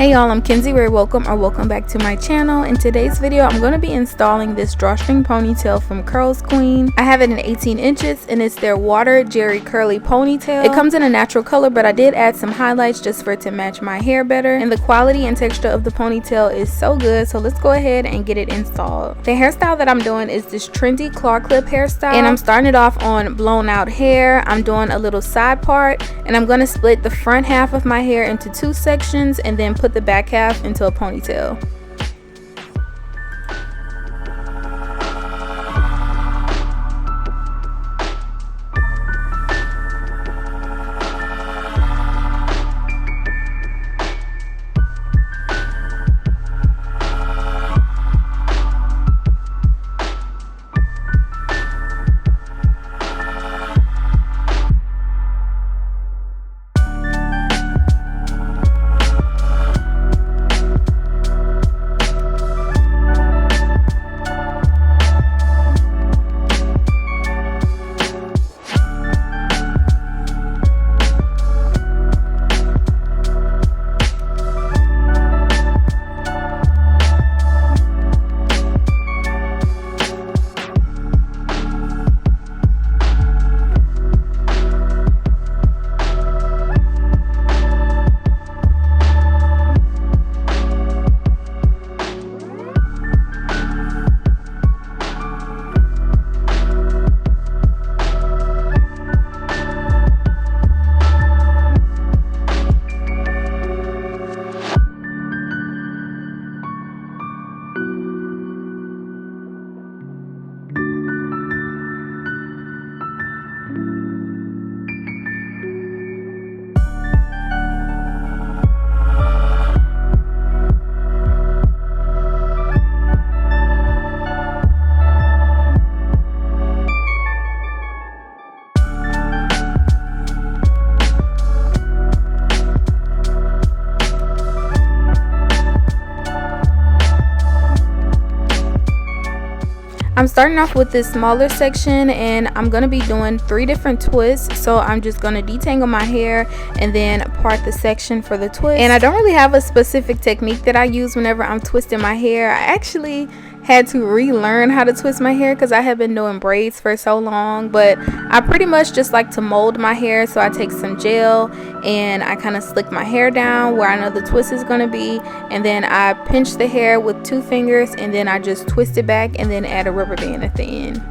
Hey y'all, I'm Kenzie. Welcome back to my channel. In today's video, I'm going to be installing this drawstring ponytail from CurlsQueen. I have it in 18 inches and it's their water jerry curly ponytail. It comes in a natural color, but I did add some highlights just for it to match my hair better. And the quality and texture of the ponytail is so good, so let's go ahead and get it installed. The hairstyle that I'm doing is this trendy claw clip hairstyle, and I'm starting it off on blown out hair. I'm doing a little side part, and I'm going to split the front half of my hair into two sections and then put the back half into a ponytail. I'm starting off with this smaller section, and I'm going to be doing 3 different twists. So I'm just going to detangle my hair and then part the section for the twist. And I don't really have a specific technique that I use whenever I'm twisting my hair. I actually had to relearn how to twist my hair because I have been doing braids for so long, but I pretty much just like to mold my hair. So I take some gel and I kind of slick my hair down where I know the twist is going to be, and then I pinch the hair with 2 fingers and then I just twist it back and then add a rubber band at the end.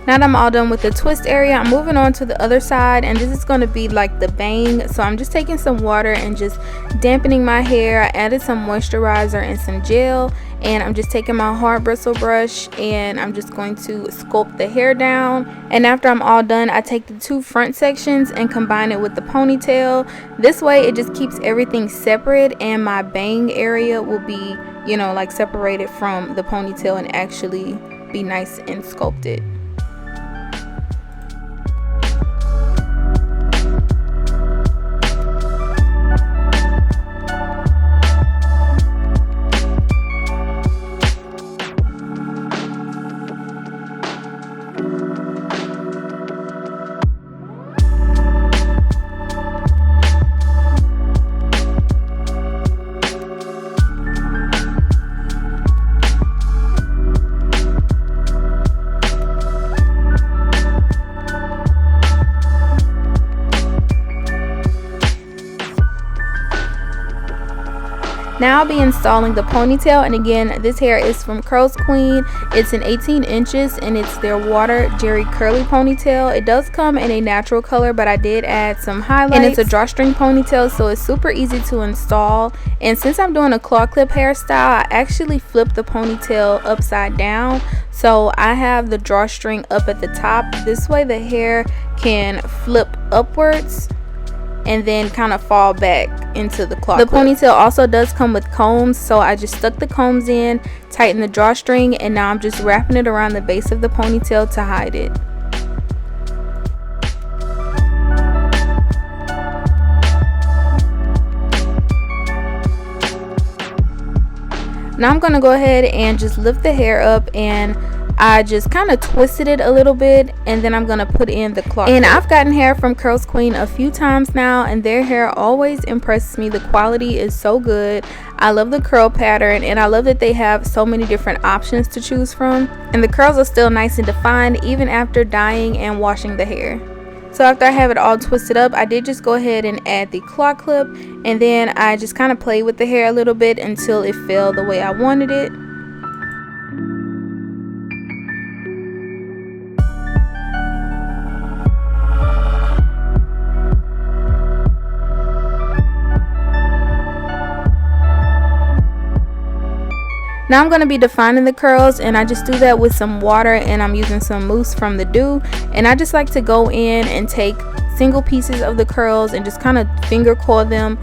Now that I'm all done with the twist area, I'm moving on to the other side, and this is going to be like the bang. So I'm just taking some water and just dampening my hair. I added some moisturizer and some gel, and I'm just taking my hard bristle brush and I'm just going to sculpt the hair down. And after I'm all done, I take the two front sections and combine it with the ponytail. This way it just keeps everything separate, and my bang area will be, you know, like separated from the ponytail and actually be nice and sculpted. Now I'll be installing the ponytail, and again, this hair is from CurlsQueen. It's an 18 inches and it's their water jerry curly ponytail. It does come in a natural color, but I did add some highlights, and it's a drawstring ponytail, so it's super easy to install. And since I'm doing a claw clip hairstyle, I actually flip the ponytail upside down, so I have the drawstring up at the top. This way the hair can flip upwards and then kind of fall back into the claw clip. The ponytail also does come with combs, so I just stuck the combs in, tightened the drawstring, and now I'm just wrapping it around the base of the ponytail to hide it. Now I'm gonna go ahead and just lift the hair up, and I just kind of twisted it a little bit, and then I'm gonna put in the claw clip. And I've gotten hair from CurlsQueen a few times now, and their hair always impresses me. The quality is so good. I love the curl pattern, and I love that they have so many different options to choose from, and the curls are still nice and defined even after dyeing and washing the hair. So after I have it all twisted up, I did just go ahead and add the claw clip, and then I just kind of played with the hair a little bit until it fell the way I wanted it. Now I'm going to be defining the curls, and I just do that with some water, and I'm using some mousse from the Dew. And I just like to go in and take single pieces of the curls and just kind of finger coil them.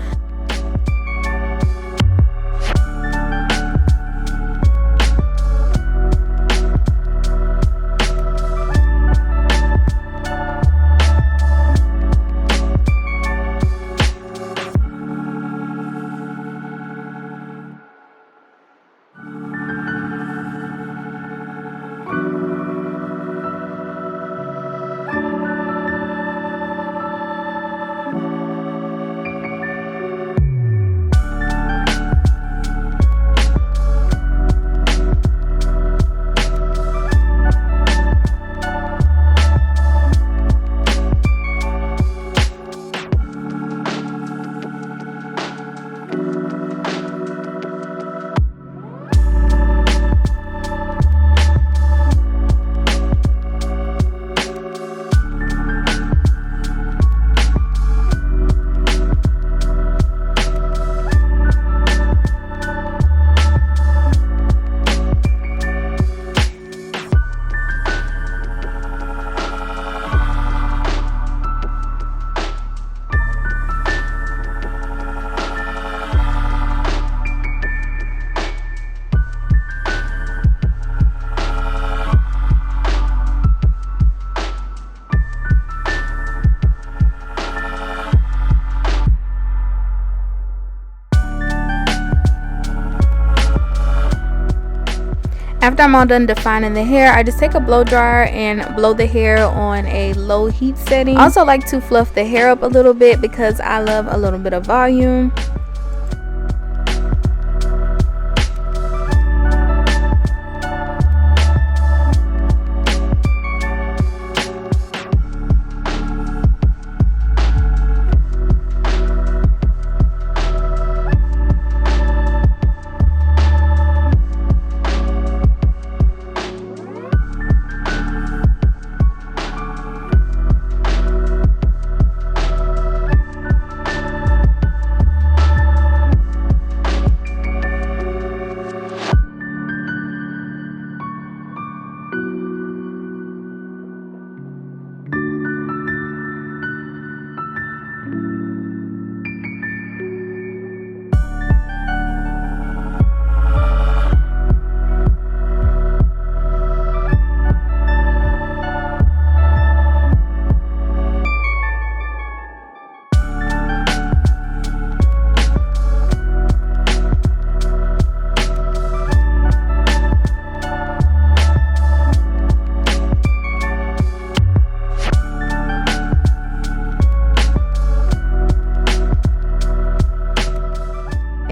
After I'm all done defining the hair, I just take a blow dryer and blow the hair on a low heat setting. I also like to fluff the hair up a little bit because I love a little bit of volume.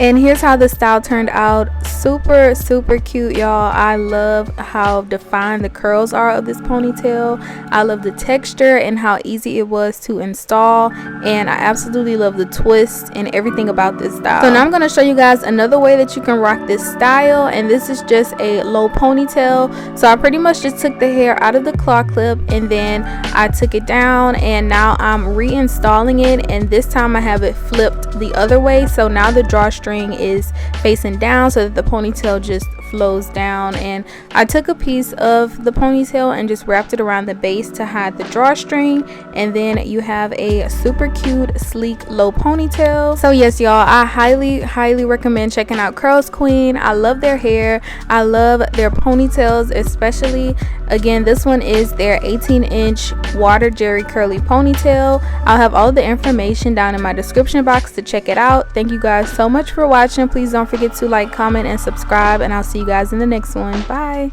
And here's how the style turned out. Super cute, y'all. I love how defined the curls are of this ponytail. I love the texture and how easy it was to install, and I absolutely love the twist and everything about this style. So now I'm going to show you guys another way that you can rock this style, and this is just a low ponytail. So I pretty much just took the hair out of the claw clip and then I took it down, and now I'm reinstalling it, and this time I have it flipped the other way. So now the drawstring is facing down so that the ponytail just flows down, and I took a piece of the ponytail and just wrapped it around the base to hide the drawstring, and then you have a super cute sleek low ponytail. So yes, y'all, I highly recommend checking out CurlsQueen. I love their hair, I love their ponytails, especially again this one is their 18-inch water jerry curly ponytail. I'll have all the information down in my description box to check it out. Thank you guys so much for watching. Please don't forget to like, comment, and subscribe, and I'll see you guys in the next one. Bye.